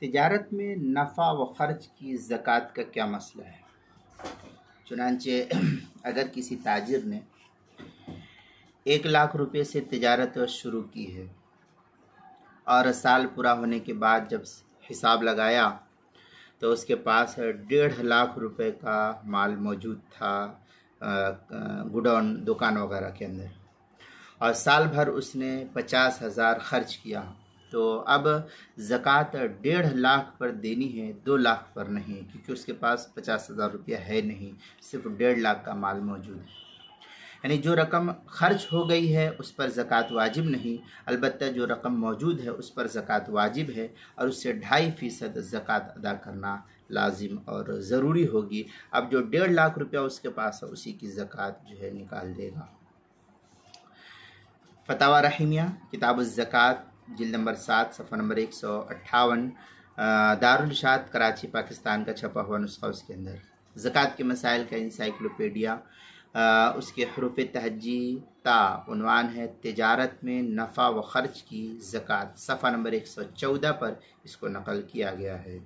تجارت میں نفع و خرچ کی زکوٰۃ کا کیا مسئلہ ہے؟ چنانچہ اگر کسی تاجر نے 1,00,000 روپے سے تجارت شروع کی ہے اور سال پورا ہونے کے بعد جب حساب لگایا تو اس کے پاس 1,50,000 روپے کا مال موجود تھا گڈاؤن دکان وغیرہ کے اندر، اور سال بھر اس نے 50,000 خرچ کیا، تو اب زکوٰۃ 1,50,000 پر دینی ہے، 2,00,000 پر نہیں، کیونکہ اس کے پاس 50,000 روپیہ ہے نہیں، صرف 1,50,000 کا مال موجود ہے۔ یعنی جو رقم خرچ ہو گئی ہے اس پر زکوٰۃ واجب نہیں، البتہ جو رقم موجود ہے اس پر زکوٰۃ واجب ہے، اور اس سے 2.5% زکوٰۃ ادا کرنا لازم اور ضروری ہوگی۔ اب جو 1,50,000 روپیہ اس کے پاس ہے اسی کی زکوٰۃ جو ہے نکال دے گا۔ فتاوی رحیمیہ کتاب الزکوٰۃ جلد نمبر 7 صفحہ نمبر 158، دارالارشاد کراچی پاکستان کا چھپا ہوا نسخہ، اس کے اندر زکوٰۃ کے مسائل کا انسائکلوپیڈیا، اس کے حروف تہجی تا عنوان ہے تجارت میں نفع و خرچ کی زکوٰۃ، صفحہ نمبر 114 پر اس کو نقل کیا گیا ہے۔